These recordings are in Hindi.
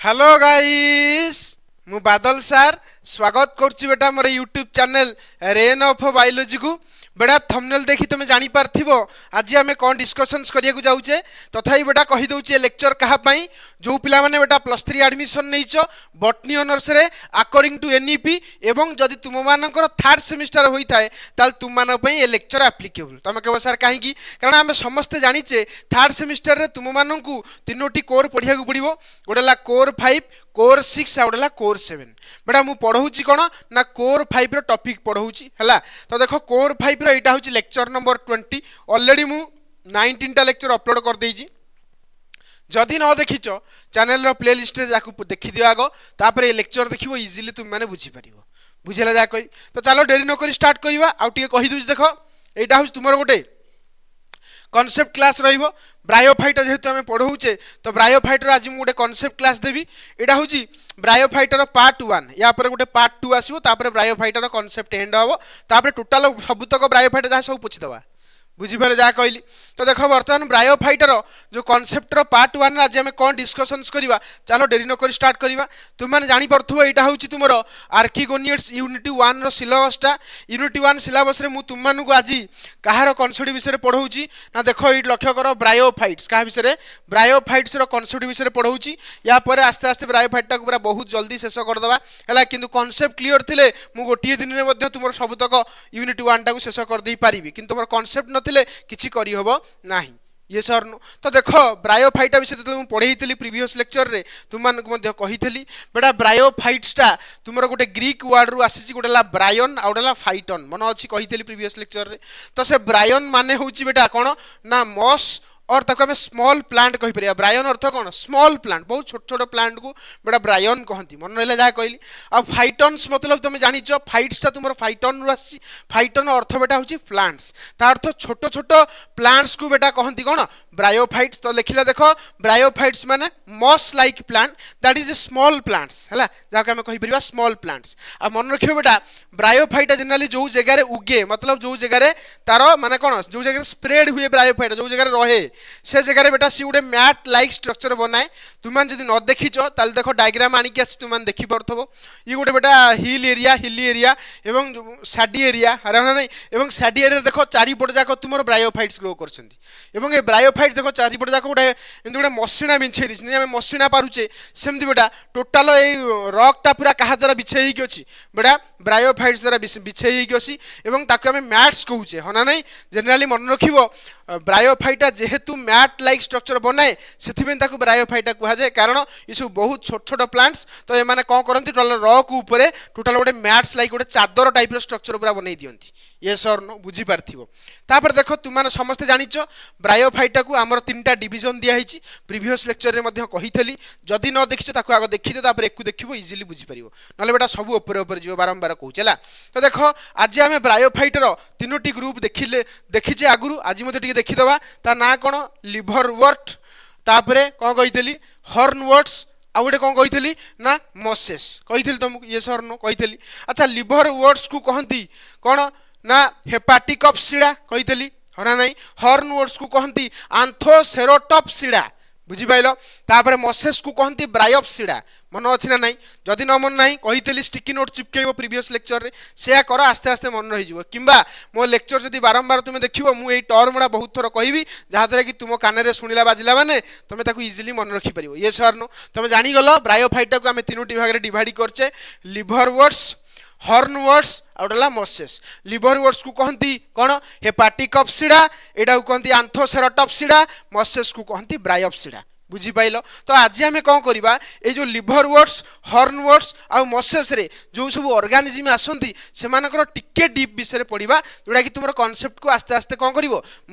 हेलो गाइस मु बादल सार स्वागत करुच्ची बेटा मोर YouTube channel rain of biology को बेटा थंबनेल देखी तुम जानी पारथिबो आज आमे कोन डिस्कशंस करिया को जाउचे तथाई बेटा कहि दउचे लेक्चर कहा पई जो पिला माने बेटा +3 एडमिशन नैचो बॉटनी ऑनर्स रे अकॉर्डिंग टू एनईपी एवं जदि तुम मानकर थर्ड सेमिस्टर होई थाए ताल तुम मान पई ए लेक्चर एप्लीकेबल तमे कहबो सर काहे की कारण आमे समस्त जानिचे थर्ड सेमिस्टर रे तुम माननकु तीनोटी कोर पढिया को पडिबो गोटेला कोर 5 कोर 6 आ गोटेला कोर 7 बेटा मु पढ़ौची कोन ना कोर 5 रो टॉपिक पढ़ौची हला तो देखो कोर 5 रो एटा होची लेक्चर नंबर 20 ऑलरेडी मु 19 टा लेक्चर अपलोड कर देइची जदि न देखिचो चैनल रो प्लेलिस्ट रे जाकू देखि दियो आगो तापर ए लेक्चर देखिबो इजीली तुम माने बुझी परिबो बुझेला जा कोई तो चलो देरी न करी स्टार्ट करिवा आ टिके कहि दुछ देखो एटा होची तुमरो गोटे कॉन्सेप्ट क्लास रहिबो ब्रायोफाइट जेहेतु आम पढ़ौचे तो ब्रायोफाइटर आज मुझे कॉन्सेप्ट क्लास देवी यहाँ हूँ ब्रायोफाइटर पार्ट 1 या पर गोटे पार्ट 2 आसो ब्रायोफाइटर कॉन्सेप्ट एंड हम तापर टोटाल सबुतक ब्रायोफाइटर जहाँ सब पूछीदवा बुझीपारे जहाँ कहली तो देख बर्तमान ब्रायोफाइटर जो कॉन्सेप्टर पार्ट 1 आज आम कौन डिस्कशंस करवा चलो डेरी नक स्टार्ट करवा तुमने जापरु यहाँ हूँ तुम आर्किगोनियड्स यूनिट 1 रो सिलेबसटा यूनिट 1 सिलेबस रे तुमको आज कहार कनसेप्ट विषय पढ़ाऊँ ना देख ये लक्ष्य कर ब्रायोफाइट्स क्या विषय ब्रायोफाइट्स कनसेप्ट विषय पढ़ाऊँ या पर आस्ते आस्ते ब्रायोफाइटा पूरा बहुत जल्दी शेष करदे है कि कनसेप्ट क्लीयर थे मुझे गोटे दिन में तुम सबुतक यूनिट 1 टाक शेष करदे पारि कि तुम कनसेप्ट नथिले किछि करि हबो नाही ये सर नो तो देखो ब्रायोफाइटा विषय तो पढ़ाई प्रीवियस लेक्चर रे तुमको कही बेटा ब्रायोफाइट्सटा तुम गोटे ग्रीक वर्ड रु आसी गोटेला ब्रायन आ गोटेला फाइटन मन अच्छी कही प्रीवियस लेक्चर रे तो से ब्रायन माने होची बेटा कौन ना मॉस और तक आम स्मॉल प्लांट कही पार ब्रायन अर्थ कौन स्मॉल प्लांट बहुत छोट छोट प्लांट को बेटा ब्रायन कहती मन रहा जहाँ कहली आ फाइटन्स मतलब तुम जानिच फाइट्सटा तुम फाइटन रु आसी फाइटन अर्थ बेटा हूँ प्लांट्स ता अर्थ छोट छोट प्लांट्स को बेटा कहती कौन ब्रायोफाइट्स तो लिखला देख ब्रायोफाइट्स माने moss like plant that is a small plants है जहाँ आम कहीपर स्मॉल प्लांट्स आ मन रख बेटा ब्रायोफाइटा जनरली जो जगह उगे मतलब जो जगह तार माने कौन जो जगह स्प्रेड हुए ब्रायोफाइटा जो जगह रहे से जगह बेटा सी गोटे मैट लाइक स्ट्रक्चर बनाए तुम जब न देखीच ताल देख डायग्राम आनिक तुम देखी पार्थो ये गोटे बेटा हिली एरिया एवं सैडी एरिया है ना एवं सैडी एरिया देख चारिपट जाक तुम ब्रायोफाइट्स ग्रो कर ब्रायोफाइट्स देख चारिपट जाक गोटे गोटे मसिणा बिछे दी आम मसिणा पारुचे सेमती बेटा टोटाल ये रकटा पूरा क्या द्वारा बिछे अच्छी बेटा ब्रायोफाइट्स द्वारा बिछे अच्छी आम मैट्स कहूचे हाँ ना नहीं जेनेराली मन रख ब्रायोफाइटा जेहेतु मैट लाइक स्ट्रक्चर बनाए से ब्रायोफाइटा कहुए कारण ये सब बहुत छोट छोट प्लांट्स तो ये कौन करती टोटाल रक ऊपर टोटाल गोटे मैट्स लाइक गोटे चादर टाइप स्ट्रक्चर पूरा बनई दिखती ये सर न बुझीपार तापर देख तुमने समस्ते जानिच ब्रायोफाइटा को आमर 3टा डिविजन दिखाई प्रीवियस लेक्चर में कही जदि न देखी आग देखी तापर एक देखो इजिली बुझीपार ना बेटा सब उपर जीव बारंबार कहला तो देख आज आम ब्रायोफाइटर 3टी ग्रुप देखीचे आगुरी आज मत देखीदे ता ना कौन लिभरवर्ट तापरे कौन कही हॉर्नवर्ट्स आ गोटे कौन कही ना मसेस कही तुमको ये सर नो कही अच्छा लिभरवर्ट्स को कहती कौन ना हेपाटिकप्सिडा कही हाँ ना हॉर्नवर्ट्स को कहती आंथोसेरोटप्सिडा बुझीपाल तापर मसेस को कहती ब्रायोप्सिडा मन अच्छी ना नहीं जदि न मन ना कही स्टिकी नोट चिपकेब प्रीवियस लेक्चर रे से कर आस्ते आस्ते मन रही कि मो लेक्चर जदि बारंबार तुम देखो मुझे टर्म गुड़ा बहुत थर कहि जहाँद्वारा कि तुम कान शुणिला बाजिला माने तुम इजिली मन रखिपर ये सर नो तुम जानीगल ब्रायोफाइटा को आम 3टी भाग में डिवाइड करचे लिभरवर्ट्स हॉर्नवर्ट्स आउटला मसेस लिभरवर्ट्स को कहती कौन हेपाटिकप्सिडा एटा को कहती आंथोसेरोटप्सिडा मसेस को कहती ब्रायोप्सिडा बुझीपाल तो आज आम कौन करवा ये जो लिभरवर्ट्स हॉर्नवर्ट्स आ मसेस रे जो सब ऑर्गेनिज्म आसती से टिके डीप विषय पढ़ा जोटा कि तुम कॉन्सेप्ट को आस्ते आस्ते कौन कर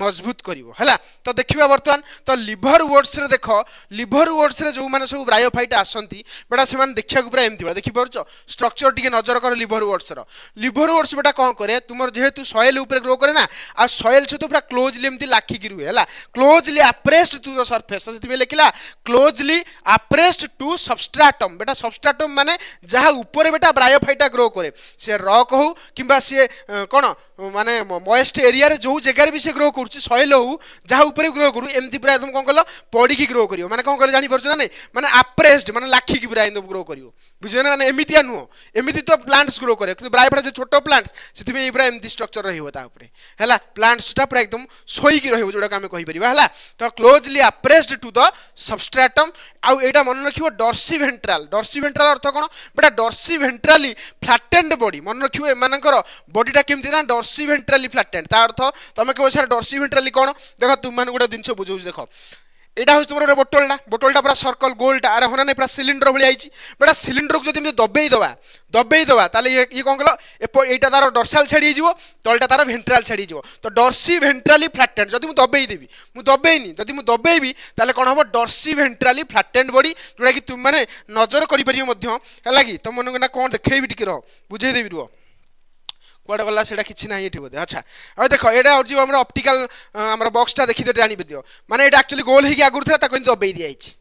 मजबूत कर तो देखा बर्तमान तो लिभरवर्ट्स रे देख लिभरवर्ट्स रे जो मैंने सब ब्रायोफाइट आसती बेटा से देखा पूरा एमती देखिपुर स्ट्रक्चर टी नजर कर लिभरवर्ट्स बेटा कौन करे तुम जेहेतु सॉइल ऊपर ग्रो करे ना आ सॉइल सहित पूरा क्लोजली एमती लाखिकी रुहे है closely appressed to the surface से लिखला कहला क्लोजली अप्रेस्ड टू सबस्ट्राटम बेटा सबस्ट्राटम माने जहा ऊपर बेटा ब्रायोफाइटा ग्रो करे से रॉक हो किंबा से कोन माने मॉइस्ट एरिया रे जो जगह भी से ग्रो करछि सॉइल हो जहा ऊपर ग्रो करू एमती पूरा एकदम कोन कहलो पड़ी की ग्रो करियो माने कोन कहलो जानि परछ ना नै माने अप्रेस्ड माने लाखी की पूरा एकदम ग्रो करियो बुझियो ना माने एमितिया नुहो एमिति तो प्लांट्स ग्रो करे कि ब्रायोफाइटा जो छोटो प्लांट्स सेति में पूरा एमती स्ट्रक्चर रहिबो ता ऊपर हैला प्लांट्स ता पूरा एकदम सोई की रहिबो जोडा हम कहि परिबा हैला तो क्लोजली अप्रेस्ड टू द सबस्ट्राटम आउ एटा मन रखियो डॉर्सी वेंट्रल अर्थ कोन बेटा डॉर्सी वेंट्रली फ्लैटेंड बॉडी मन रखियो एमानकर बॉडीटा केमति ना डॉर्सी वेंट्रली फ्लैटेंड ता अर्थ तमे कहबो सर डॉर्सी वेंट्रली कोन देखो तुम मान गोटे दिनछ बुझौ देखो एटा हो तुमर बोतलटा पूरा सर्कल गोलटा अरे होना नहीं पूरा सिलिंडर भली आइछि बेटा सिलिंडर को जदि दबेई दबा ताले ये कोन कहलो एटा तार डॉर्सल छाडी जीवो तलटा तार वेंट्रल छाडी जीवो तो डॉर्सी वेंट्रली फ्लैटेंड जदि मु दबेई देबी मु दबेइनी जदि मु दबेइबी ताले कोन हबो डॉर्सी वेंट्रली फ्लैटेंड बॉडी जोडा कि तुम माने नजर करि परियो मध्य हला कि तुम मन ना कोन देखैबी टिके रहो बुझेई देबी रुओ कोड गला सेटा किछि नाही एठी बोदे अच्छा अब देखो एटा और जीव हमर ऑप्टिकल हमर बॉक्सटा देखि दे जानि दियो माने एटा एक्चुअली गोल हे कि आगुर था ताको दबेई दिया आइछि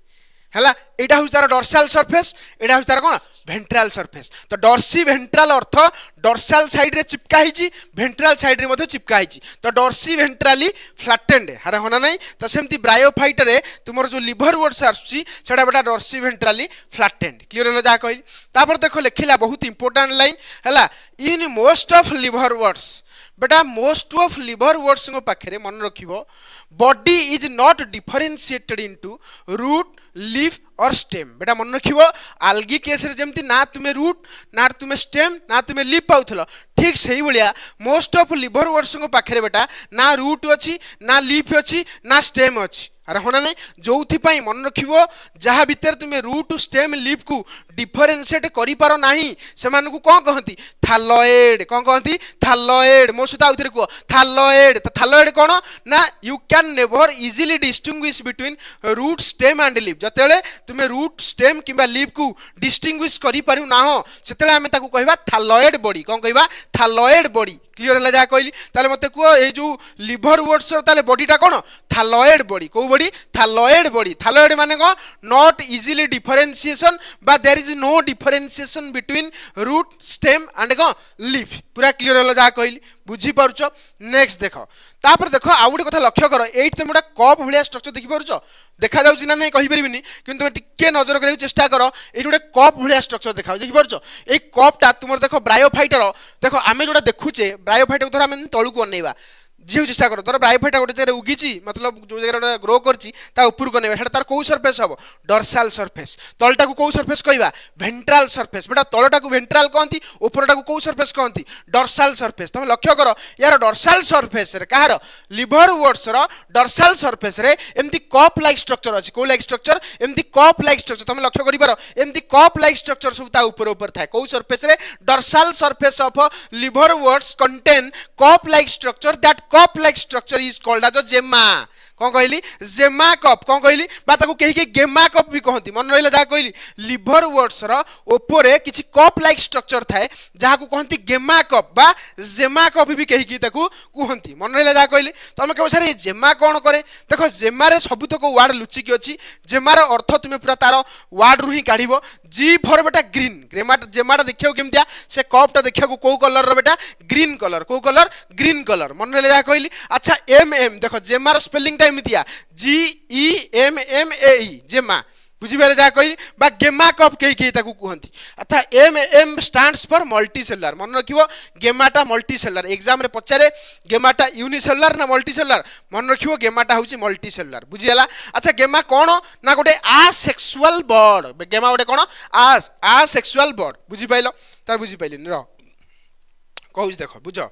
हैला एटा हो तार डॉर्सल सरफेस एटा हो तार कोन वेंट्रल सरफेस तो डॉर्सी वेंट्रल अर्थ डॉर्सल साइड रे चिपका हिची वेंट्रल साइड रे मध्ये चिपका हिची तो डॉर्सी वेंट्रली फ्लैटेंड हारे होना नहीं तो सेमती ब्रायोफाइट रे तुमर जो लिवर वर्ड्स आछि सेटा बेटा डॉर्सी वेंट्रली फ्लैटेंड क्लियर होला जा कहली तापर देखो लिखिला बहुत इंपोर्टेंट लाइन हैला in most of liver words बेटा मोस्ट ऑफ लिवर वर्ड्स को पाखरे मन रखिबो body is not differentiated into root leaf और स्टेम बेटा मन रखिबो आल्गी केस रे जेमती ना तुमे रूट ना तुमे स्टेम ना तुमे लीफ पाउथलो ठीक सही भलिया मोस्ट ऑफ लिवर वर्ड्स को पाखरे बेटा ना रूट अछि ना लीफ अछि ना स्टेम अछि अरे होना नहीं जोथि पई मन रखिबो जहा भीतर तुमे रूट स्टेम लीफ को डिफरेंशिएट करि पारो नाही से मान को कोन कहंती थालॉइड कोन कहंती थालॉइड मो सुता उतरे को थालॉइड तो थालॉइड कोन ना you can never easily distinguish between root stem and leaf जतेले तुमे रूट स्टेम किबा लीफ को डिस्टिंग्विश करि पारु ना हो सेतेले हमें ताको कहबा थालॉइड बॉडी कोन कहबा थालॉइड बॉडी क्लियर होला जा कहली ताले मते को ए जो लिवर वर्ड्स ताले बॉडीटा कोन थालॉइड बॉडी को बॉडी थालॉइड माने को नॉट इजीली डिफरेंशिएशन बा there is no differentiation between root stem and को लीफ पूरा क्लियर होला जा कहली बुझी पारुछो नेक्स्ट देखो तापर देखो आ गुटे कथा लक्ष्य करो एट तुम गोटे कप भलिया स्ट्रक्चर देखि पारुछो देखा जाउछि ना नै कहि परिबिनी किंतु तुम टिके नजर करै चेष्टा करो एट गोटे कप भलिया स्ट्रक्चर देखाउ देखि पारुछो ए कपटा तुमर देखो ब्रायोफाइटर देखो आमे जोटा देखुचे ब्रायोफाइटर को धर आमे तळु को अनेबा जीव चेष्टा करो तोर ब्रायोफाइटा गोटे जगह उगीची मतलब जो जगह ग्रो करची ता ऊपर को नेबा सेटा तार को सरफेस हबो डॉर्सल सरफेस तलटा को सरफेस कहबा वेंट्रल सरफेस बेटा तलटा को वेंट्रल कहंती ऊपरटा को सरफेस कहंती डॉर्सल सरफेस तुम लक्ष्य करो यार डॉर्सल सरफेस रे कहार लिवर वर्ड्स रो डॉर्सल सरफेस रे एमती कप लाइक स्ट्रक्चर अछि को लाइक स्ट्रक्चर एमती कप लाइक स्ट्रक्चर तुम लक्ष्य करि पारो एमती कप लाइक स्ट्रक्चर सब ता ऊपर थाए को सरफेस रे dorsal surface of liver words contain cup like structure that cup like structure is called as gemma कौन कहली जेमा कप कौन कहली बा ताको केही के गेमा कप भी कहती मन रहिला जा कहली लिवर वर्ड्स रो ऊपरे किछि कप लाइक स्ट्रक्चर थाए जहा को कहती गेमा कप बा जेमा कप भी केही की ताको कहती मन रहिला जा कहली तमे कहबो सर ए जेमा कोन करे देखो जेमा रे सबुतक वर्ड लुचि की अछि जेमा रो अर्थ तुमे पूरा तार वर्ड रु ही काढिबो जी फॉर बेटा ग्रीन जेमाटा देखियो केमतिया से कपटा देखियो को कलर रो बेटा ग्रीन कलर को कलर ग्रीन कलर मन रहिला जा कहली अच्छा एम एम देखो जेमा रो स्पेलिंग टा एमितिया जी ई एम एम ए ई जेमा बुझी बेले जा कहली बा गेमा कप केही ताकू कहंती अथा M M stands for multicellular मन रखिबो गेमाटा मल्टी सेलुलर एग्जाम रे पचारे गेमाटा यूनिसेलुलर ना मल्टी सेलुलर मन रखिबो गेमाटा होची मल्टी सेलुलर बुझी हला अच्छा गेमा कोन ना गोटे आसेक्सुअल बर्ड गेमा गोटे कोन आसेक्सुअल बर्ड बुझी पाइलो तार बुझी पाइलिन र कहूच देखो बुझो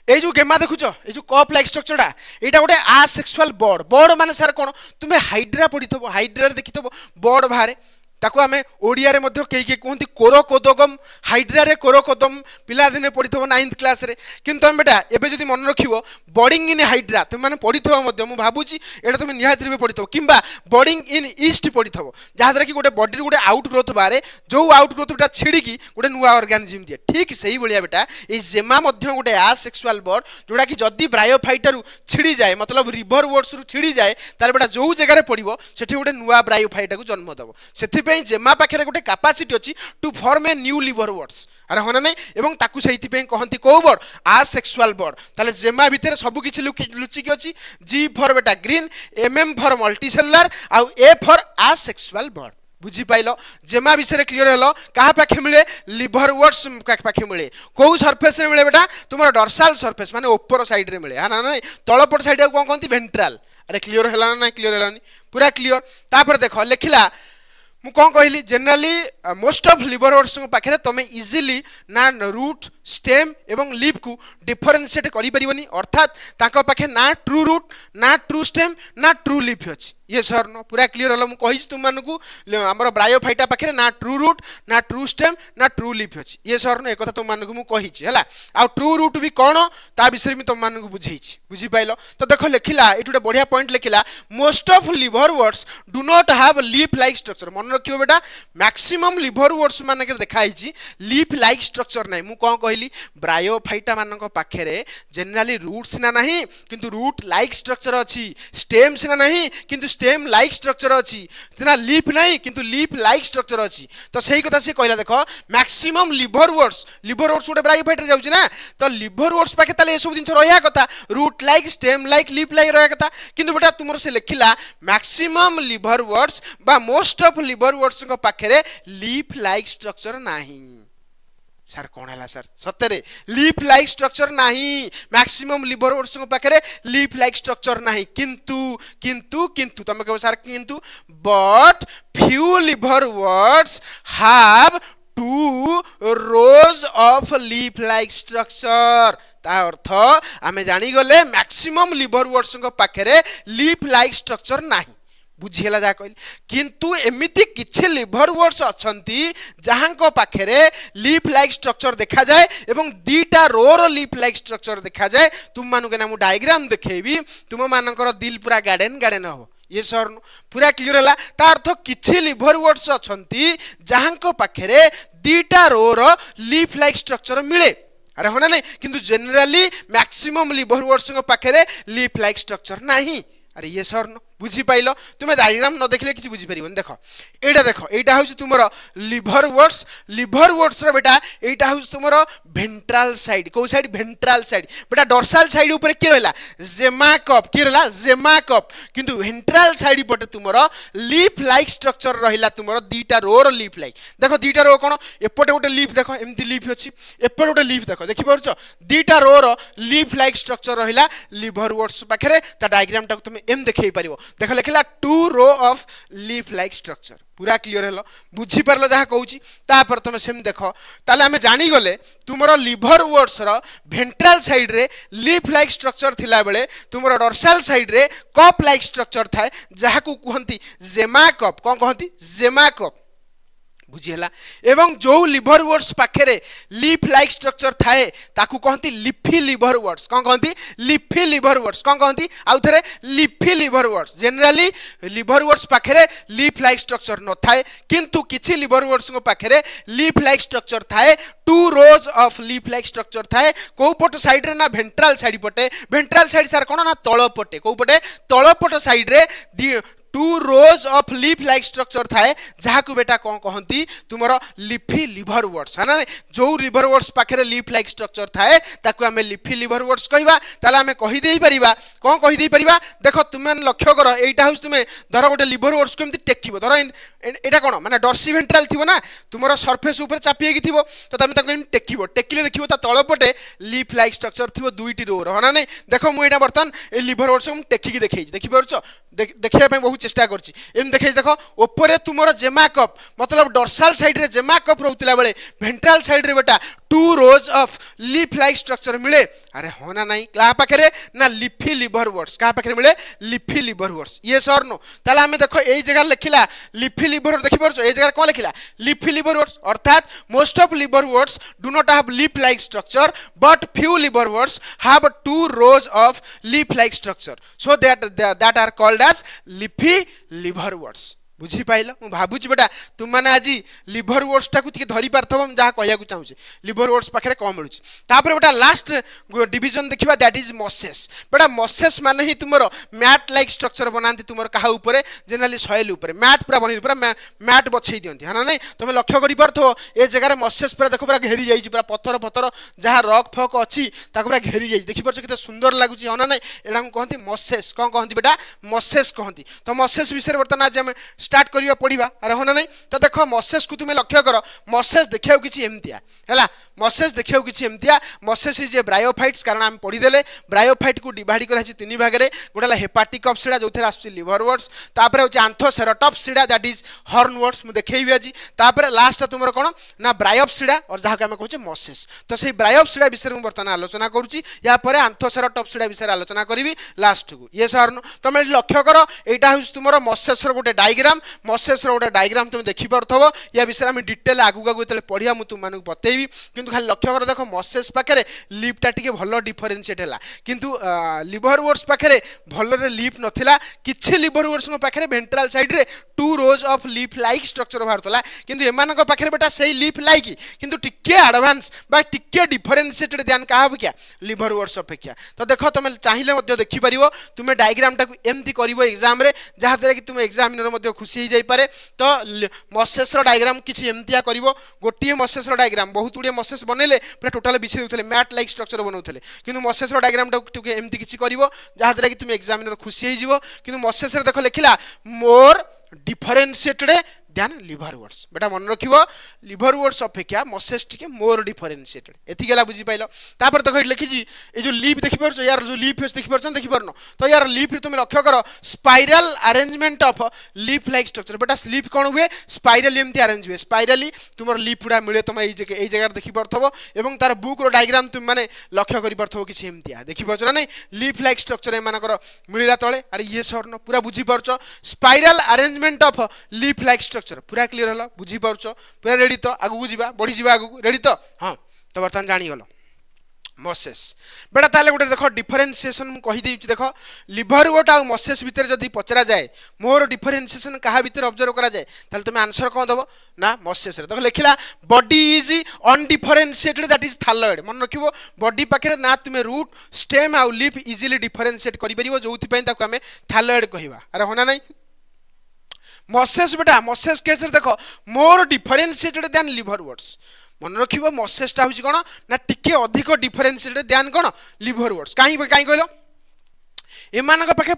ए जो गेमा देखुछ ए जो कप लाइक स्ट्रक्चरटा एटा गोटे आसेक्सुअल बर्ड माने सर कोन तुमे हाइड्रा पडिथबो हाइड्रा रे देखिथबो बर्ड बाहरे ताकू आमे ओडिया रे मध्य केही कहती कोरोकोदोगम हाइड्रा रे कोरोकोदम पिला दिने पढ़िथबो 9th क्लास रे किंतु हम बेटा एबे जदि मन रखिबो बॉडिंग इन हाइड्रा तुम माने पढ़िथबो मध्य मु भाबुची एटा तुम निहात रे पढ़िथबो किंबा बॉडिंग इन ईस्ट पढ़िथबो जहा द्वारा कि गोटे बॉडी रे गोटे आउट ग्रोथ बारे जो आउट ग्रोथ बेटा छिड़ी की गोटे नुवा ऑर्गेनिज्म दिए ठीक सही भलिया बेटा ए जेमा मध्य गोटे आसेक्सुअल बर्ड जोड़ा कि जदि ब्रायोफाइटा रु छिड़ी जाए मतलब रिवर वर्ड्स रु छिड़ी जाए ताले बेटा जो जगह रे पड़िबो सेठी गोटे नुवा ब्रायोफाइटा को जन्म दबो सेथि पे जेमा पाखरे गोटे कैपेसिटी अछि to form a new liverworts अरे होना नहीं एवं ताकू सेठी पे कहंती को बर्ड आसेक्सुअल बर्ड ताले जेमा भितर सब किछि लुचि के अछि जी फॉर बेटा ग्रीन एमएम फॉर मल्टीसेलुलर आ ए फॉर आसेक्सुअल बर्ड बुझी पाइलो जेमा विषय क्लियर हेलो कहा पाखे मिले लिवर वर्ड्स पाखे मिले को सरफेस रे मिले बेटा तुम डॉर्सल सरफेस माने ऊपर साइड रे मिले हां ना तळपट साइड को कहंती वेंट्रल अरे क्लियर हेला ना क्लियर हेलानी पूरा क्लियर तापर देखो लिखिला मु कौन कहली generally most of liver words पाखे तुम इजिली ना रूट स्टेम एवं लीफ को डिफरेंशिएट करि परिबनी अर्थात ताको पाखे ना ट्रू रूट ना ट्रू स्टेम ना ट्रू लीफ अछि ये सर नो पूरा क्लियर हलो मु कहि तुम मानकू हमर ब्रायोफाइटा पाखे ना ट्रू रूट ना ट्रू स्टेम ना ट्रू लीफ अछि ये सर नो एक कथा तुम मानकू मु कहि छी हला आ ट्रू रूट भी कोन ता विषय में तुम मानकू बुझेई छी बुझी पाइलो तो देखो लिखिला एटुडे बढ़िया पॉइंट लिखिला most of liver words do not have leaf like structure मन रखियो बेटा मैक्सिमम लिवर वर्ड्स माने के देखाई छी लीफ लाइक स्ट्रक्चर नै मु कोन कहली ब्रायोफाइटा मानक पाखे रे जनरली रूट्स ना नहीं किंतु रूट लाइक स्ट्रक्चर अछि स्टेम सिना नहीं किंतु स्टेम लाइक स्ट्रक्चर अछि तना लीफ नहीं किंतु लीफ लाइक स्ट्रक्चर अछि तो सही कथा से कहला देखो मैक्सिमम लिवर वर्ड्स गोटे ब्रायोफाइट जाउछि ना तो लिवर वर्ड्स पाखे ताले ए सब दिन रहया कथा root like stem like leaf like रहया कथा किंतु बेटा तुमर से लिखिला मैक्सिमम लिवर वर्ड्स बा मोस्ट ऑफ लिवर वर्ड्स को पाखे रे लीफ लाइक स्ट्रक्चर नाही सर कौन है सर सत्य लीफ लाइक स्ट्रक्चर नहीं मैक्सिमम लिवर वर्ड्स को पाखे लीफ लाइक स्ट्रक्चर नहीं किंतु किंतु किंतु तुम कहो सर किंतु but few liver words have 2 rows of leaf like structure ता अर्थ आमे जानी गले मैक्सिमम लिवर वर्ड्स को पाखे लीफ लाइक स्ट्रक्चर नहीं बुझीला जा कहली किंतु एमिति किछि लिवर वर्ड्स अछंती जहां को पाखे लीफ लाइक स्ट्रक्चर देखा जाए एवं दीटा रोर लीफ लाइक स्ट्रक्चर देखा जाए तुम मानु के ना मु डायग्राम देखेबी तुम मानकर दिल पूरा गार्डन गार्डन हो ये सर पूरा क्लियर है ता अर्थ किछि लिवर वर्ड्स अछंती जहां को पाखे दीटा रोर लीफ लाइक स्ट्रक्चर मिले अरे होना नहीं किंतु जनरली मैक्सिमम लिवर वर्ड्स को पाखे लीफ लाइक स्ट्रक्चर नहीं अरे ये सर बुझी पाइलो तुम्हें डायग्राम न देखले किछि बुझी परिबन देखो एटा हउछि तुमरो लिवर वर्ड्स रो बेटा एटा हउछि तुमरो वेंट्रल साइड को साइड वेंट्रल साइड बेटा डॉर्सल साइड ऊपर के रहला जेमाकप के रहला जेमाकप किंतु वेंट्रल साइड पटे तुमरो लीफ लाइक स्ट्रक्चर रहिला तुमरो दीटा रोर लीफ लाइक देखो दीटा रो कोन एपटे गोटे लीफ देखो एमती लीफ अछि एपटे गोटे लीफ देखो देखि परछो दीटा रोर लीफ लाइक स्ट्रक्चर रहिला लिवर वर्ड्स पाखरे ता डायग्राम टा तुम एम देखै परिबो देखो लिखला 2 row of leaf like structure पूरा क्लियर हेलो बुझी परलो जहा कहूची तापर तुम सेम देखो ताले हमें जानी गले तुमरो लिवर वर्ड्स रो वेंट्रल साइड रे लीफ लाइक स्ट्रक्चर थिला बेले तुमरो डॉर्सल साइड रे कप लाइक स्ट्रक्चर थाए जहा को कहंती जेमाकप कोन कहंती जेमाकप बुझीला एवं जो लिवर वर्ड्स पाखे लीफ लाइक स्ट्रक्चर थाए ताकू कहती लिफी लिवर वर्ड्स कौन कहती लिफी लिवर वर्ड्स कौन कहती आउ थे leafy liver words generally liver words पाखे लीफ लाइक स्ट्रक्चर न थाए किंतु किछि लिवर वर्ड्स को पाखे लीफ लाइक स्ट्रक्चर थाए 2 rows of leaf like structure थाए को पट साइड रे ना वेंट्रल साइड पटे वेंट्रल साइड सर कोन ना तळ पटे को पटे तळ पट साइड रे 2 rows of leaf like structure थाए जहाँ को बेटा कौन कहती तुमरो लिफी लिवर वर्ड्स है ना जो लिवर वर्ड्स पाखे लीफ लाइक स्ट्रक्चर थाए ताकू आमे लिफी लिवर वर्ड्स कहबा ताला आमे कहि देई परिबा कौन कहि देई परिबा देखो तुमे लक्ष्य करो एटा हाउस तुमे धर गोटे लिवर वर्ड्स को एमती टेकिबो धर एटा कोन माने डॉर्सी वेंट्रल थिबो ना तुमरो सरफेस ऊपर चापिए की थिबो तो तमे ताको एम टेकिबो टेकिले देखिबो ता तळ पटे लीफ लाइक स्ट्रक्चर थिबो दुईटी रो है ना देखो मु एटा बर्तन ए लिवर वर्ड्स को टेकी देखै देखि परछो देखिया पे बहुत चेष्टा करछि एम देखै देखो ऊपर तुमरो जेमाकप मतलब डॉर्सल साइड रे जेमाकप रहउतिला बेले वेंट्रल साइड रे बेटा two rows of leaf like structure मिले अरे हो ना नहीं क्या पाखे ना लिफी लिवर वर्ड्स क्या पाखे मिले लिफी लिवर वर्ड्स ये सर नो ताले हमें देखो यही जगह लिखिला लिफी लिवर देखि पारछो ए जगह कोन लिखिला लिफी लिवर वर्ड्स अर्थात most of liver words do not have leaf like structure but few liver words have two rows of leaf like structure so that are called as leafy liver words बुझी पाइल मु भाबुची बेटा तुम माने आज लिवर वर्ड्स टाकू टिके धरि पारथबो हम जहा कहया को चाहूची लिवर वर्ड्स पाखरे कम मिलुची तापर बेटा लास्ट डिवीजन देखिबा दैट इज मसेस बेटा मसेस माने ही तुमरो मैट लाइक स्ट्रक्चर बनांती तुमरो कहा ऊपर जनरली सॉइल ऊपर मैट पूरा बनै पूरा मैट बछै दियंती हाना नै तुम लक्ष्य करि पारथो ए जगह रे मसेस पूरा देखो पूरा घेरी जाई पूरा पत्थर पत्थर जहा रॉक फक अछि ताको पूरा घेरी जाई देखि परछ किते सुंदर लागुची हाना नै एडा कहंती मसेस कोन कहंती बेटा मसेस कहंती तो मसेस विषय वर्तमान आज हम स्टार्ट करिया पढिबा अरे होना नहीं तो देखो मसेस को तुम लक्ष्य कर मसेस देखियो किछि एमतिया हैला मसेस देखियो किछि एमतिया मसेस इज ए ब्रायोफाइट्स कारण हम पढि देले ब्रायोफाइट को डिवाइड करा छि तीन भाग रे गोडला हेपाटिक ऑप्सिडा जोथरा आछि लिवर वर्ड्स तापर होछि आंथोसेराटॉप्सिडा दैट इज हॉर्न वर्ड्स मु देखैबी आज तापर लास्ट तुमरो कोन ना ब्रायोप्सिडा और जहा के हम कहूचे मसेस तो सेही ब्रायोप्सिडा विषय में वर्तमान आलोचना करूची या परे आंथोसेराटॉप्सिडा विषय आलोचना करबी लास्ट को ये सर तुम लक्ष्य कर एटा होछि तुमरो मसेस रो गोटे डायग्राम मसेस रो गोटे डायग्राम तुम देखि परथबो या विषय में डिटेल आगु आगु तले पढिया मु तुम मानु बतेबी किंतु खाली लक्ष्य कर देखो मसेस पाखरे लीफ टा टिके भलो डिफरेंशिएट हला किंतु लिवर वर्ड्स पाखरे भलो रे लीफ नथिला किछि लिवर वर्ड्स नो पाखरे वेंट्रल साइड रे two rows of leaf like structure बाहरतला किंतु एमान को पाखरे बेटा सही लीफ लाइक किंतु टिके एडवांस बा टिके डिफरेंशिएटेड ध्यान का हबो क्या लिवर वर्ड्स अपेक्षा तो देखो तुम चाहिए मध्य देखि परिबो तुम डायग्राम टा एमती करिवो एग्जाम रे जहा तरे कि तुम एग्जामिनर मध्य खुशी जाई पारे तो मसेस रो डायग्राम किछि एमतिया करिवो गोटिए मसेस रो डायग्राम बहुत गुडे मसेस बनेले पूरा टोटल बिछे देउथले मैट लाइक स्ट्रक्चर बनौथले किंतु मसेस रो डायग्राम टा एमती किछि करिवो जहा तरे कि तुम एग्जामिनर खुशी होई जिवो किंतु मसेस रे देखो लिखिला मोर डिफरेंशिएटेड ध्यान लिवर वर्ड्स बेटा मन रखिबो लिवर वर्ड्स अपेक्षा मसेस टिके मोर डिफरेंशिएटेड एथि गेला बुझी पाइलो तापर देखो लिखि जी ए जो लीफ देखि परछो यार जो लीफ फेस देखि परछन देखि परनो तो यार लीफ रे तुम लक्ष्य करो spiral arrangement of leaf like structure बेटा लीफ कोन हुए स्पाइरल एमती अरेंज हुए स्पाइरली तुमर लीफ पुरा मिले तुम ए जगह देखि परथबो एवं तार बुक रो डायग्राम तुम माने लक्ष्य करि परथबो किछि एमतिया देखि परछ ना नै लीफ लाइक स्ट्रक्चर ए मानकर मिलिला तळे अरे ये सरनो पूरा बुझी परछ spiral arrangement of leaf like पूरा क्लियर हलो बुझी पारछ पूरा रेडी तो आगु जीवा बढ़ी जीवा आगु रेडी तो हां तो बर्तमान जानी गलो मसेस बेटा ताले गोटे देखो डिफरेंशिएशन मु कहि देउची देखो लिवर वर्ड आ मसेस भीतर जदी पचरा जाए मोर डिफरेंशिएशन कहा भीतर ऑब्जर्व करा जाए ताले तुम आंसर कोन दबो ना मसेस रे देखो लिखिला body is undifferentiated that is thalloid मन रखिबो बॉडी पाखरे ना तुमे रूट स्टेम आ लीफ इजीली डिफरेंशिएट करि परिबो जोथि पई ताको हमें थायराइड कहिबा अरे होना नहीं मसेस बेटा मसेस केस देखो मोर डिफरेंशिएटेड दैन लिवर वर्ड्स मन रखिबो मसेस टा होची कोन ना टिके अधिक डिफरेंशिएटेड दैन कोन लिवर वर्ड्स काई कहलो एमान पाखे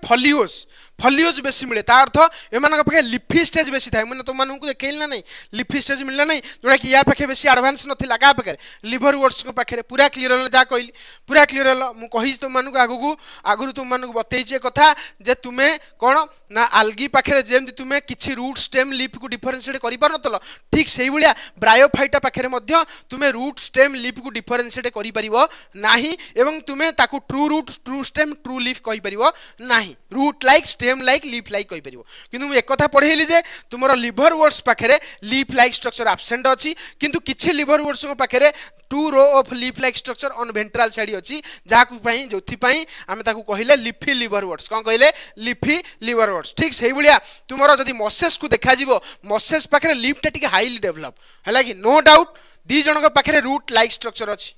फलियोज बेसी मिले ता अर्थ एमान पाखे लिफी स्टेज बेसी थाए मन तुम मानू देखैल ना नहीं लिफी स्टेज मिलला नहीं जोड़ा कि या पाखे बेसी एडवांस नथिला का पाखे लिवर वर्ड्स को पाखे पूरा क्लियर हल जा कहली पूरा क्लियर हल मु कहि तुम मानू आगु तुम मानू बतैचे कथा जे तुमे कोन ना आल्गी पाखे जेम तुमे किछि रूट स्टेम लीफ को डिफरेंशिएट करि पार नतलो ठीक सेही बुलिया ब्रायोफाइटा पाखे मध्य तुमे रूट स्टेम लीफ को डिफरेंशिएट करि परिबो नाही एवं तुमे ताकू true root true stem true leaf कहि परिबो नाही root like stem like leaf like कहि परिबो किंतु मु एक कथा पढेली जे तुमरो लिवर वर्ड्स पाखे लीफ लाइक स्ट्रक्चर एब्सेंट अछि किंतु किछि लिवर वर्ड्स को पाखे two row of leaf like structure on ventral side अछि जाकु पई जोथि पई आमे ताकू कहिले लिफी लिवर वर्ड्स कोन कहिले लिफी लिवर वर्ड्स ठीक सेही बुलिया तुमरो जदी मसेस को देखा जिवो मसेस पाखे लीफ टा टिके हाईली डेवलप हला कि नो डाउट दी जनक पाखे रूट लाइक स्ट्रक्चर अछि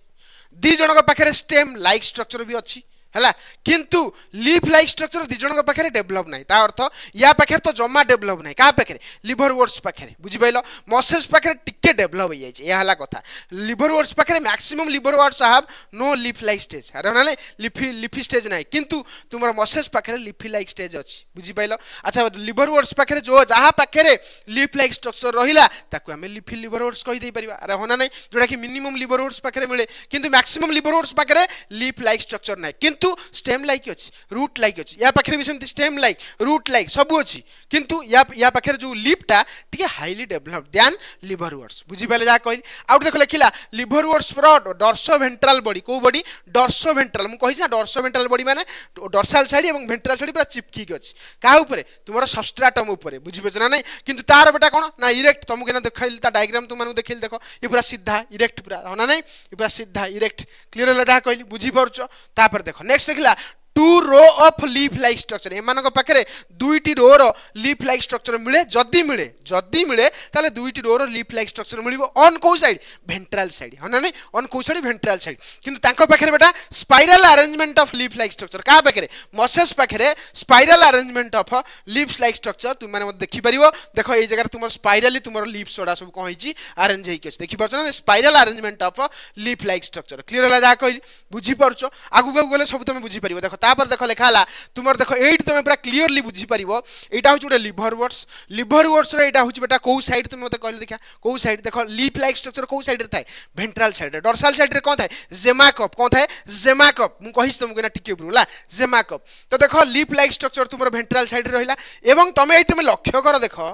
दी जनक पाखे स्टेम लाइक स्ट्रक्चर भी अछि हला किंतु लीफ लाइक स्ट्रक्चर दी जनक पाखे डेवलप नाही ता अर्थ या पाखे तो जम्मा डेवलप नाही का पाखे लिवर वर्ड्स पाखे बुझि पाइलो मसेस पाखे टिके डेवलप हो जाय या हला कथा लिवर वर्ड्स पाखे maximum liver words have no leaf like stage अरे नाले लिफी स्टेज नाही किंतु तुमरो मसेस पाखे लिफी लाइक स्टेज अछि बुझि पाइलो अच्छा लिवर वर्ड्स पाखे जो जहा पाखे लीफ लाइक स्ट्रक्चर रहिला ताकू हमें लिफी लिवर वर्ड्स कहि दे परिबा अरे होना नाही जोडा कि मिनिमम लिवर वर्ड्स पाखे मिले किंतु मैक्सिमम लिवर वर्ड्स पाखे लीफ लाइक स्ट्रक्चर नाही किंतु किंतु स्टेम लाइक अच्छी रूट लाइक अच्छी या पाखे भी सेमती स्टेम लाइक रूट लाइक सब अच्छी किंतु या पाखे जो लिपटा टिके हाईली डेभलप दैन लिवरवर्ड्स बुझी पाले जा कहली आउट देखो लिखिला लिवरवर्ड्स पर डॉर्सो वेंट्रल बॉडी को बॉडी डॉर्सो वेंट्रल मु कहि डॉर्सो वेंट्रल बॉडी माने डॉर्साल साइड एवं वेंट्रल साइड पूरा चिपकी अछि का ऊपर तुमरो सबस्ट्रेटम ऊपर बुझी पछ ना नहीं किंतु तार बेटा कोन ना इरेक्ट तुमके ना देखाइल ता डायग्राम तुम मानु देखिल देखो ये पूरा सीधा इरेक्ट पूरा ना नहीं ये पूरा सीधा इरेक्ट क्लियर होला जा कहली बुझी परछो तापर देखो नेक्स्ट देखला two row of leaf like structure एमानक पाखरे दुईटी row row leaf like structure मिले जदी मिले ताले दुईटी row row leaf like structure मिलिबो ऑन को साइड वेंट्रल साइड हना नहीं ऑन को साइड वेंट्रल साइड किंतु तांको पाखरे बेटा spiral arrangement of leaf like structure का पाखरे मसेस पाखरे spiral arrangement of leaf like structure तुम माने देखि परिबो देखो ए जगह तुमर स्पाइरली तुमर लीफ सोडा सब कोन हिची अरेंज हेइ के देखि परछ ना spiral arrangement of leaf like structure clear होला जा कहली बुझी परछ आगु गले सब तुम बुझी परिबो देखो तापर देखो लिखा हला तुमर देखो एट तुम पूरा क्लियरली बुझी परिबो एटा होछ गोटे लिवरवर्ड्स रे एटा होछ बेटा को साइड तुम मते कहले देखा को साइड देखो लीफ लाइक स्ट्रक्चर को साइड रे थाए वेंट्रल साइड रे डॉर्सल साइड रे कोन थाए जेमाकप कोन थाए जेमाकप मु कहिस तुमको ना टिके ब्रुला जेमाकप तो देखो लीफ लाइक स्ट्रक्चर तुमर वेंट्रल साइड रे रहिला एवं तुम एट में लक्ष्य कर देखो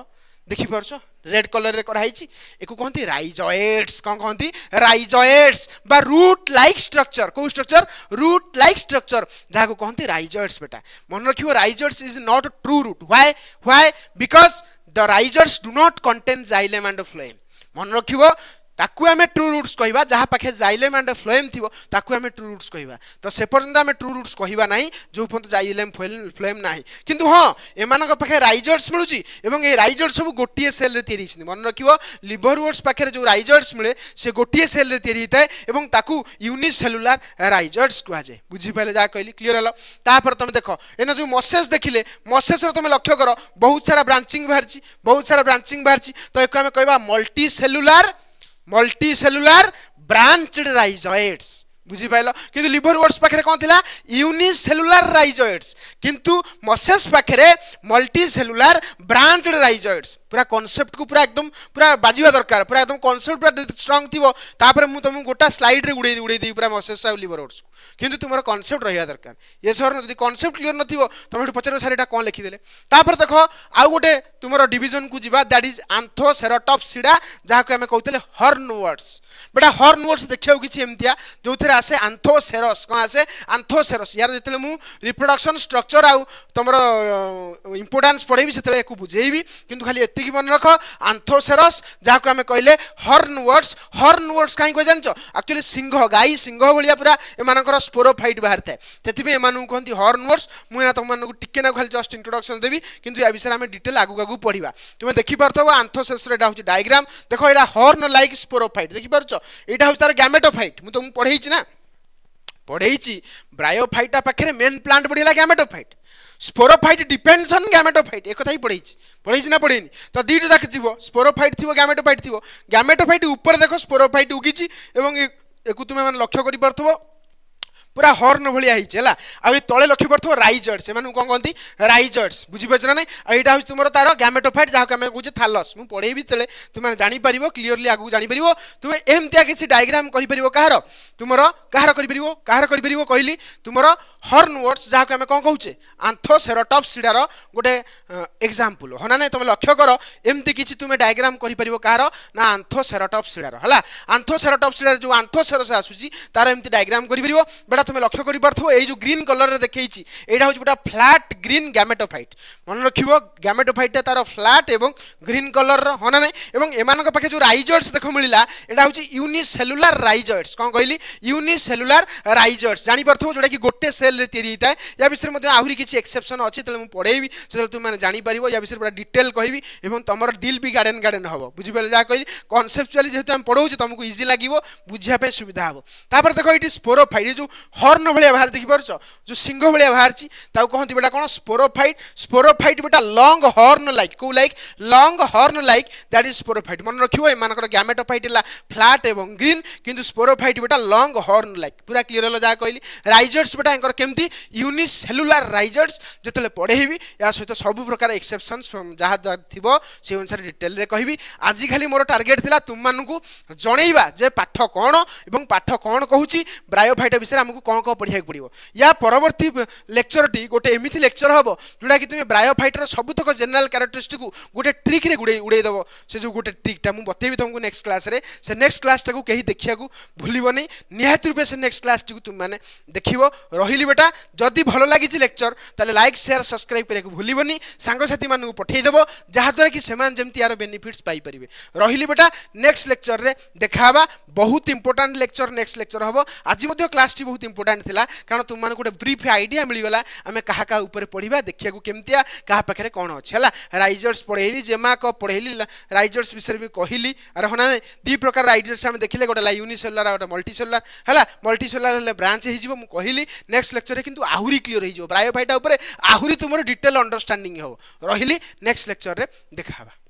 देखि परछो रेड कलर रे कराइछि एको कहंती राइजॉइड्स कोन कहंती राइजॉइड्स बा रूट लाइक स्ट्रक्चर को स्ट्रक्चर रूट लाइक स्ट्रक्चर जाको कहंती राइजॉइड्स बेटा मन रखियो rhizoids is not a true root why because the rhizoids do not contain xylem and phloem मन रखियो ताकू आमे ट्रू रूट्स कहिबा जहा पाखे जाइलेम एंड फ्लोएम थिबो ताकू आमे ट्रू रूट्स कहिबा तो से पर्यंत आमे ट्रू रूट्स कहिबा नाही जो पर्यंत जाइलेम फ्लोएम नाही किंतु हां एमानक पाखे राइजॉइड्स मिलुची एवं ए राइजॉइड्स सब गोटिए सेल रे तयारी छिनि मन रखिबो लिवरवर्ड्स पाखे जो राइजॉइड्स मिले से गोटिए सेल रे तयारी हिताय एवं ताकू यूनिसेलुलर राइजॉइड्स कुआ जाय बुझी पाले जा कहली क्लियर हलो तापर तुम देखो एना जो मसेस देखिले मसेस रो तुम लक्ष्य करो बहुत सारा ब्रांचिंग बाहरची तो एको आमे कहबा मल्टीसेलुलर ब्रांच्ड राइजॉइड्स बुझी पाइलो किंतु लिवरवर्ड्स पाखरे कोन थिला यूनिसेलुलर राइजॉइड्स किंतु मसेस पाखरे मल्टीसेलुलर ब्रांच्ड राइजॉइड्स पूरा कांसेप्ट को पूरा एकदम पूरा बाजीवा दरकार पूरा एकदम कांसेप्ट पूरा स्ट्रांग थिबो तापर मु तुम गोटा स्लाइड रे उड़े दी पूरा मसेस आ लिवरवर्ड्स किंतु तुमर कांसेप्ट रहिया दरकार ये सर यदि कांसेप्ट क्लियर नथिबो तुम एठु पचरो सार एटा कोन लिखि देले तापर देखो आ गोटे तुमर डिवीजन को जिबा दैट इज आंथोसेराटॉप्सिडा जहा को हमें कहतले हॉर्नवर्ड्स बेटा हॉर्नवर्ड्स देखियो किछि एमतिया जो थरे आसे आंथोसेरस कोन आसे आंथोसेरस यार जेतले मु रिप्रोडक्शन स्ट्रक्चर आ तुमर इंपोर्टेंस पढेबी सेतले एको बुझेबी किंतु खाली एति की मन रखो आंथोसेरस जहा को हमें कहले हॉर्नवर्ड्स काई को जानचो एक्चुअली सिंह गाई सिंह भलिया पूरा एमानकर स्पोरोफाइट बाहर थाए तेतिबे एमानु कहंती हॉर्नवर्ड्स मु ना तुम मानकु टिके ना खाली जस्ट इंट्रोडक्शन देबी किंतु या विषय में डिटेल आगु पढिबा तुमे देखि परतो आंथोसेरस रे एटा होची डायग्राम देखो एटा हॉर्न लाइक स्पोरोफाइट देखि परछो एटा होची तार गैमेटोफाइट मु तुम पढेइछि ना पढेइछि ब्रायोफाइटा पाखरे मेन प्लांट बढ़िला gametophyte sporophyte depends on gametophyte एक कथा ही पढेइछि ना पढेइनि तो दीटा जाक थिबो स्पोरोफाइट थिबो गैमेटोफाइट ऊपर देखो स्पोरोफाइट उगिछि एवं एकु तुमे मन लक्ष्य करि परथबो पूरा हॉर्न भलिया हिचे हला आ तळे लक्ष्य परथो राइजॉइड्स एमानु कोन कहंती राइजॉइड्स बुझि पछना नै आ एटा होय तुमरो तारो गैमेटोफाइट जाहा के हम कहूचे थालस मु पढेबी तले तुमे जानि परिबो क्लियरली आगु जानि परिबो तुमे एमतिया किछि डायग्राम करि परिबो काहार करि परिबो कहली तुमरो हॉर्नवर्ड्स जाहा के हम कोन कहूचे आंथोसेराटॉप्सिडा रो गोटे एग्जांपल होना नै तुमे लक्ष्य करो एमति किछि तुमे डायग्राम करि परिबो काहार ना आंथोसेराटॉप्सिडा रो हला आंथोसेराटॉप्सिडा जो आंथोसेरस आसुची तार एमति डायग्राम करि परिबो बेटा तुम लक्ष्य करि परथो ए जो ग्रीन कलर रे देखैछि एटा होछ बेटा फ्लैट ग्रीन गैमेटोफाइट मन रखिबो गैमेटोफाइट तार फ्लैट एवं ग्रीन कलर रो होना नै एवं एमानक पाखे जो राइजॉइड्स देखो मिलिला एटा होछ यूनिसेलुलर राइजॉइड्स कोन कहली यूनिसेलुलर राइजॉइड्स जानि परथो जोडा कि गोटे सेल रे तयारी हिताय या विषय मध्ये आहुरी किछि एक्सेप्शन अछि तले मु पढेबी सेल तुम माने जानि परिबो या विषय पूरा डिटेल कहबी एवं तमर डील भी गार्डन हबो बुझि बेले जा कहली कांसेप्चुअली जेतु हम पढौ छ तुमको इजी लागिवो बुझिया पे सुविधा हबो तापर देखो इट स्पोरोफाइट जो हॉर्न भलिया बाहर देखि परछ जो सिंह भलिया बाहरची ताऊ कहंती बेटा कोन स्पोरोफाइट स्पोरोफाइट बेटा लॉन्ग हॉर्न लाइक को like long horn like that is sporophyte मन रखियो ए मानकर गैमेटोफाइट हला फ्लैट एवं ग्रीन किंतु स्पोरोफाइट बेटा लॉन्ग हॉर्न लाइक पूरा क्लियर हलो जा कहली राइजर्स बेटा एंकर केमती यूनिसेलुलर राइजर्स जतले पढेबी या सहित सब प्रकार एक्सेप्शंस जहाँ थिबो से अनुसार डिटेल रे कहबी आज खाली मोर टार्गेट थिला तुम मानकू जणैबा जे पाठ कोन एवं पाठ कोन कहूची ब्रायोफाइट विषय हमकू कोन को पढिया पड़िबो या परवर्ती लेक्चर टी गोटे एमिथि लेक्चर हबो जोडा कि तुमे ब्रायोफाइट रो सबुतक जनरल कैरेक्टरिस्टिक को गोटे ट्रिक रे उड़े दबो से जो गोटे ट्रिक टा मु बतेबी तुमको नेक्स्ट क्लास रे से नेक्स्ट क्लास टा को कहीं देखिया को भूलिबो नै निहात रूपे से नेक्स्ट क्लास टी को तुम माने देखिबो रहिली बेटा जदी भलो लागि छि लेक्चर ताले लाइक शेयर सब्सक्राइब करे को भूलिबोनी सांग साथी मानु को पठेई देबो जहा द्वारा कि सेमान जेमति यार बेनिफिट्स पाई परिबे रहिली बेटा नेक्स्ट लेक्चर रे देखाबा बहुत इंपोर्टेंट लेक्चर नेक्स्ट लेक्चर हबो आज मध्ये क्लास टी बहुत इंपोर्टेंट थिला कारण तुम माने गोटे ब्रीफ आईडिया मिली गला आमे कहा का ऊपर पढिबा देखिया को केमतिया कहा पाखरे कोन अछि हला राइजर्स पढेली जेमा को पढेली राइजर्स विषय भी कहिली अरे होना दी प्रकार राइजर्स हम देखिले गोटे ला यूनिसेलुलर और मल्टी सेलुलर हला मल्टी सेलुलर ले ब्रांच हि जिवो मु कहिली नेक्स्ट लेक्चर रे किंतु आहुरी क्लियर हि जो ब्रायोफाइटा ऊपर आहुरी तुमरो डिटेल अंडरस्टैंडिंग हो रहिली नेक्स्ट लेक्चर रे देखाबा।